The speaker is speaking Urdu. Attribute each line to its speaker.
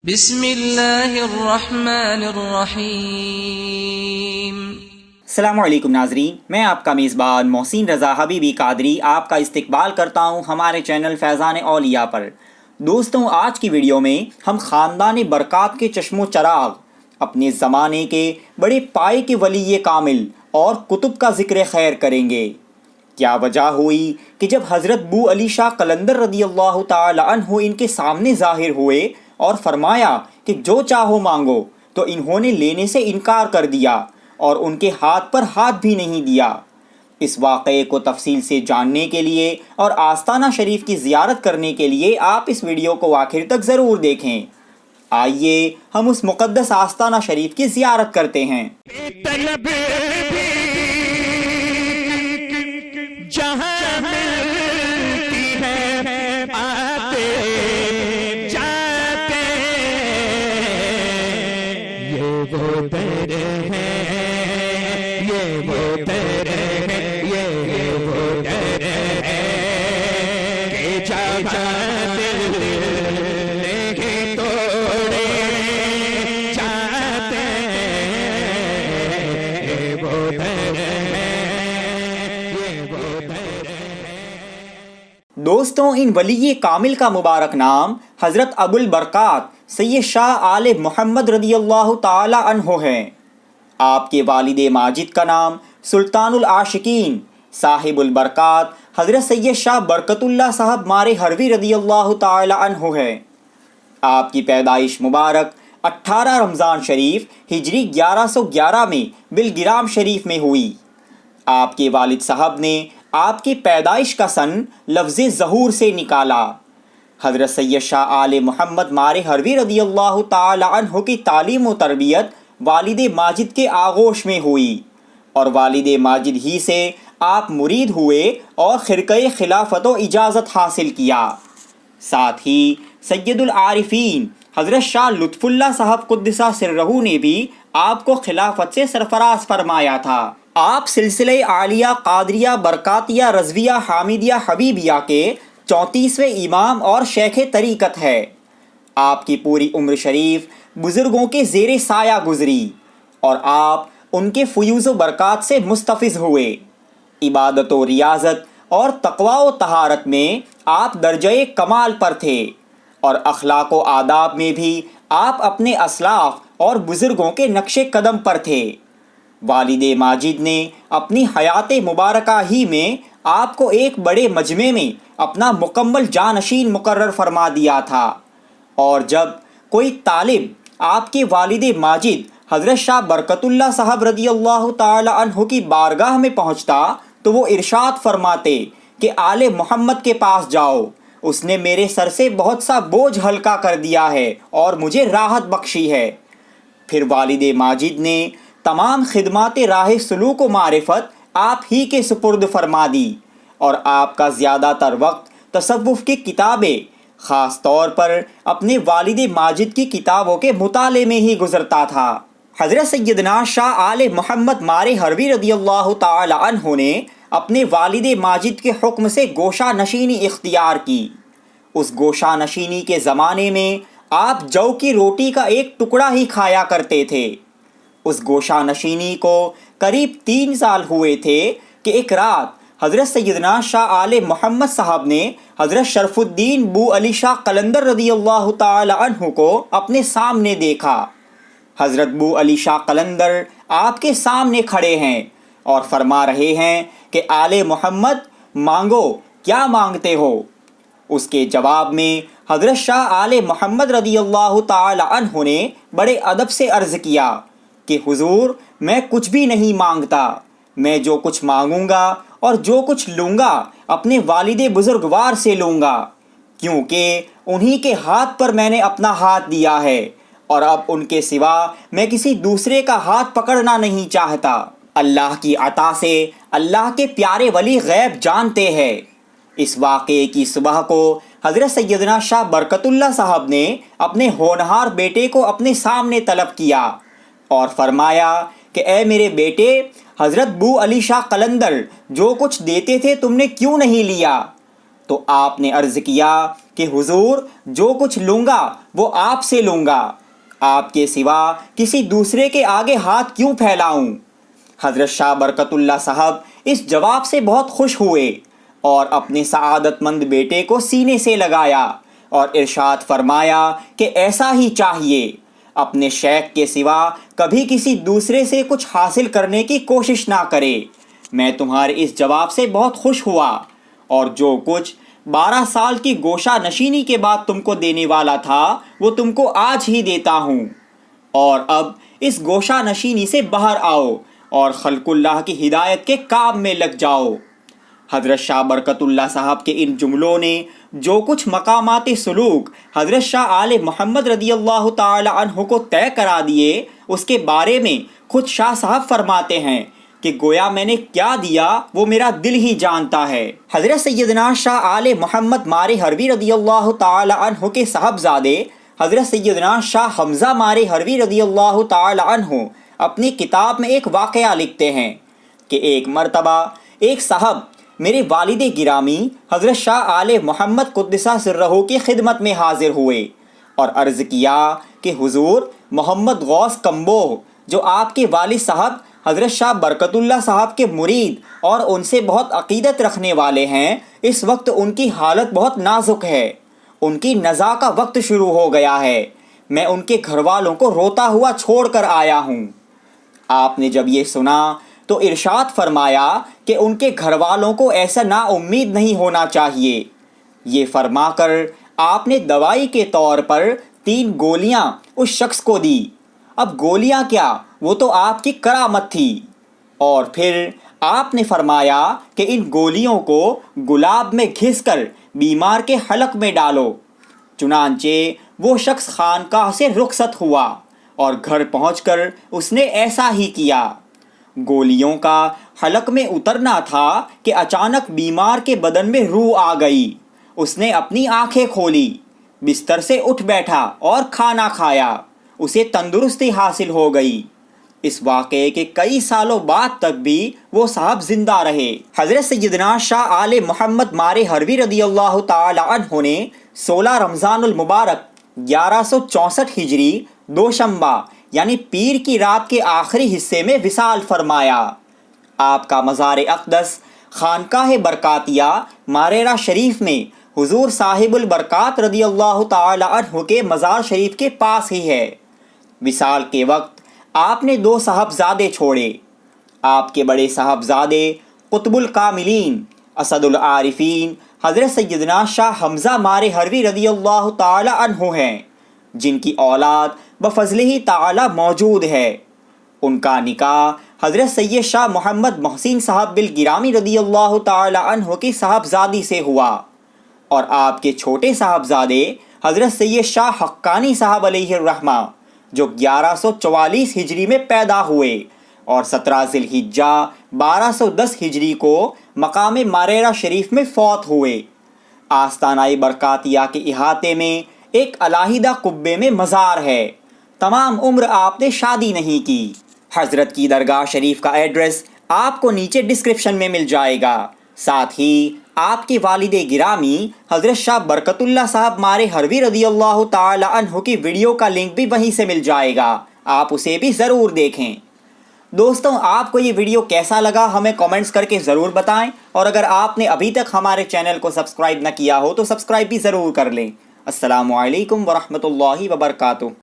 Speaker 1: بسم اللہ الرحمن الرحیم۔
Speaker 2: السلام علیکم ناظرین، میں آپ کا میزبان محسن رضا حبیبی قادری آپ کا استقبال کرتا ہوں ہمارے چینل فیضان اولیاء پر۔ دوستوں، آج کی ویڈیو میں ہم خاندان برکات کے چشم و چراغ، اپنے زمانے کے بڑے پائے کے ولی کامل اور کتب کا ذکر خیر کریں گے۔ کیا وجہ ہوئی کہ جب حضرت بو علی شاہ قلندر رضی اللہ تعالی عنہ ان کے سامنے ظاہر ہوئے اور فرمایا کہ جو چاہو مانگو، تو انہوں نے لینے سے انکار کر دیا اور ان کے ہاتھ پر ہاتھ بھی نہیں دیا۔ اس واقعے کو تفصیل سے جاننے کے لیے اور آستانہ شریف کی زیارت کرنے کے لیے آپ اس ویڈیو کو آخر تک ضرور دیکھیں۔ آئیے ہم اس مقدس آستانہ شریف کی زیارت کرتے ہیں۔
Speaker 3: جہاں ملتی ہے آتے جاتے، یہ وہ در ہے، یہ وہ در ہے، یہ وہ در ہے کہ جہاں دل نہیں توڑے جاتے، یہ وہ در ہے۔
Speaker 2: دوستوں، ان ولی کامل کا مبارک نام حضرت ابو البرکات سید شاہ آل محمد رضی اللہ تعالی عنہ ہے۔ آپ کے والد ماجد کا نام سلطان العاشقین صاحب البرکات حضرت سید شاہ برکت اللہ صاحب مارے ہروی رضی اللہ تعالی عنہ ہے۔ آپ کی پیدائش مبارک 18 رمضان شریف ہجری 1111 میں بلگرام شریف میں ہوئی۔ آپ کے والد صاحب نے آپ کی پیدائش کا سن لفظ ظہور سے نکالا۔ حضرت سید شاہ آل محمد مارے ہروی رضی اللہ تعالی عنہ کی تعلیم و تربیت والد ماجد کے آغوش میں ہوئی، اور والد ماجد ہی سے آپ مرید ہوئے اور خرقہ خلافت و اجازت حاصل کیا۔ ساتھ ہی سید العارفین حضرت شاہ لطف اللہ صاحب قدسہ سرہ نے بھی آپ کو خلافت سے سرفراز فرمایا تھا۔ آپ سلسلہ عالیہ قادریہ برکاتیہ رضویہ حامدیہ حبیبیہ کے 34ویں امام اور شیخ طریقت ہے۔ آپ کی پوری عمر شریف بزرگوں کے زیر سایہ گزری، اور آپ ان کے فیوز و برکات سے مستفیض ہوئے۔ عبادت و ریاضت اور تقوی و طہارت میں آپ درجہ کمال پر تھے، اور اخلاق و آداب میں بھی آپ اپنے اسلاف اور بزرگوں کے نقش قدم پر تھے۔ والد ماجد نے اپنی حیات مبارکہ ہی میں آپ کو ایک بڑے مجمع میں اپنا مکمل جانشین مقرر فرما دیا تھا، اور جب کوئی طالب آپ کے والد ماجد حضرت شاہ برکت اللہ صاحب رضی اللہ تعالی عنہ کی بارگاہ میں پہنچتا تو وہ ارشاد فرماتے کہ آل محمد کے پاس جاؤ، اس نے میرے سر سے بہت سا بوجھ ہلکا کر دیا ہے اور مجھے راحت بخشی ہے۔ پھر والد ماجد نے تمام خدمات راہ سلوک و معرفت آپ ہی کے سپرد فرما دی، اور آپ کا زیادہ تر وقت تصوف کی کتابیں، خاص طور پر اپنے والد ماجد کی کتابوں کے مطالعے میں ہی گزرتا تھا۔ حضرت سیدنا شاہ آل محمد مارے ہروی رضی اللہ تعالی عنہ نے اپنے والد ماجد کے حکم سے گوشہ نشینی اختیار کی۔ اس گوشہ نشینی کے زمانے میں آپ جو کی روٹی کا ایک ٹکڑا ہی کھایا کرتے تھے۔ اس گوشہ نشینی کو قریب 3 سال ہوئے تھے کہ ایک رات حضرت سیدنا شاہ آل محمد صاحب نے حضرت شرف الدین بو علی شاہ قلندر رضی اللہ تعالی عنہ کو اپنے سامنے دیکھا۔ حضرت بو علی شاہ قلندر آپ کے سامنے کھڑے ہیں اور فرما رہے ہیں کہ آل محمد مانگو، کیا مانگتے ہو؟ اس کے جواب میں حضرت شاہ آل محمد رضی اللہ تعالی عنہ نے بڑے ادب سے عرض کیا کہ حضور، میں کچھ بھی نہیں مانگتا، میں جو کچھ مانگوں گا اور جو کچھ لوں گا اپنے والد بزرگوار سے لوں گا، کیونکہ انہی کے ہاتھ پر میں نے اپنا ہاتھ دیا ہے، اور اب ان کے سوا میں کسی دوسرے کا ہاتھ پکڑنا نہیں چاہتا۔ اللہ کی عطا سے اللہ کے پیارے ولی غیب جانتے ہیں۔ اس واقعے کی صبح کو حضرت سیدنا شاہ برکت اللہ صاحب نے اپنے ہونہار بیٹے کو اپنے سامنے طلب کیا اور فرمایا کہ اے میرے بیٹے، حضرت بو علی شاہ قلندر جو کچھ دیتے تھے تم نے کیوں نہیں لیا؟ تو آپ نے عرض کیا کہ حضور جو کچھ لوں گا وہ آپ سے لوں گا، آپ کے سوا کسی دوسرے کے آگے ہاتھ کیوں پھیلاؤں؟ حضرت شاہ برکت اللہ صاحب اس جواب سے بہت خوش ہوئے اور اپنے سعادت مند بیٹے کو سینے سے لگایا اور ارشاد فرمایا کہ ایسا ہی چاہیے، اپنے شیخ کے سوا کبھی کسی دوسرے سے کچھ حاصل کرنے کی کوشش نہ کرے۔ میں تمہارے اس جواب سے بہت خوش ہوا اور جو کچھ 12 سال کی گوشہ نشینی کے بعد تم کو دینے والا تھا وہ تم کو آج ہی دیتا ہوں، اور اب اس گوشہ نشینی سے باہر آؤ اور خلق اللہ کی ہدایت کے کام میں لگ جاؤ۔ حضرت شاہ برکت اللہ صاحب کے ان جملوں نے جو کچھ مقامات سلوک حضرت شاہ آل محمد رضی اللہ تعالی عنہ کو طے کرا دیے، اس کے بارے میں خود شاہ صاحب فرماتے ہیں کہ گویا میں نے کیا دیا وہ میرا دل ہی جانتا ہے۔ حضرت سیدنا شاہ آل محمد مارے ہروی رضی اللہ تعالی عنہ کے صاحبزادے حضرت سیدنا شاہ حمزہ مارے ہروی رضی اللہ تعالی عنہ اپنی کتاب میں ایک واقعہ لکھتے ہیں کہ ایک مرتبہ ایک صاحب میرے والد گرامی حضرت شاہ آل محمد قدسہ سرہ کی خدمت میں حاضر ہوئے اور عرض کیا کہ حضور، محمد غوث کمبوہ جو آپ کے والد صاحب حضرت شاہ برکت اللہ صاحب کے مرید اور ان سے بہت عقیدت رکھنے والے ہیں، اس وقت ان کی حالت بہت نازک ہے، ان کی نزا کا وقت شروع ہو گیا ہے، میں ان کے گھر والوں کو روتا ہوا چھوڑ کر آیا ہوں۔ آپ نے جب یہ سنا تو ارشاد فرمایا کہ ان کے گھر والوں کو ایسا نا امید نہیں ہونا چاہیے۔ یہ فرما کر آپ نے دوائی کے طور پر 3 گولیاں اس شخص کو دی۔ اب گولیاں کیا، وہ تو آپ کی کرامت تھی۔ اور پھر آپ نے فرمایا کہ ان گولیوں کو گلاب میں گھس کر بیمار کے حلق میں ڈالو۔ چنانچہ وہ شخص خانقاہ سے رخصت ہوا اور گھر پہنچ کر اس نے ایسا ہی کیا۔ گولیوں کا حلق میں اترنا تھا کہ اچانک بیمار کے بدن میں روح آ گئی۔ اس نے اپنی آنکھیں کھولی، بستر سے اٹھ بیٹھا اور کھانا کھایا، اسے تندرستی حاصل ہو گئی۔ اس واقعے کے کئی سالوں بعد تک بھی وہ صاحب زندہ رہے۔ حضرت سیدنا شاہ آل محمد مارے ہروی رضی اللہ تعالی عنہ نے 16 رمضان المبارک 1164 ہجری دوشنبہ یعنی پیر کی رات کے آخری حصے میں وصال فرمایا۔ آپ کا مزار اقدس خانقاہ برکاتیہ ماریرا شریف میں حضور صاحب البرکات رضی اللہ تعالی عنہ کے مزار شریف کے پاس ہی ہے۔ وصال کے وقت آپ نے 2 صاحبزادے چھوڑے۔ آپ کے بڑے صاحبزادے قطب الکاملین اسد العارفین حضرت سیدنا شاہ حمزہ مارے ہروی رضی اللہ تعالی عنہ ہیں، جن کی اولاد بفضلہ تعالی موجود ہے۔ ان کا نکاح حضرت سید شاہ محمد محسن صاحب بالگرامی رضی اللہ تعالی عنہ کی صاحبزادی سے ہوا، اور آپ کے چھوٹے صاحبزادے حضرت سید شاہ حقانی صاحب علیہ الرحمہ جو 1144 ہجری میں پیدا ہوئے اور 17 ذی الحجہ 1210 ہجری کو مقام ماریرا شریف میں فوت ہوئے۔ آستانہ برکاتیہ کے احاطے میں ایک علیحدہ قبے میں مزار ہے۔ تمام عمر آپ نے شادی نہیں کی۔ حضرت کی درگاہ شریف کا ایڈریس آپ کو نیچے ڈسکرپشن میں مل جائے گا۔ ساتھ ہی آپ کے والد گرامی حضرت شاہ برکت اللہ صاحب مارے ہروی رضی اللہ تعالی عنہ کی ویڈیو کا لنک بھی وہیں سے مل جائے گا، آپ اسے بھی ضرور دیکھیں۔ دوستوں، آپ کو یہ ویڈیو کیسا لگا ہمیں کامنٹس کر کے ضرور بتائیں، اور اگر آپ نے ابھی تک ہمارے چینل کو سبسکرائب نہ کیا ہو تو سبسکرائب بھی ضرور کر لیں۔ السلام علیکم ورحمۃ اللہ وبرکاتہ۔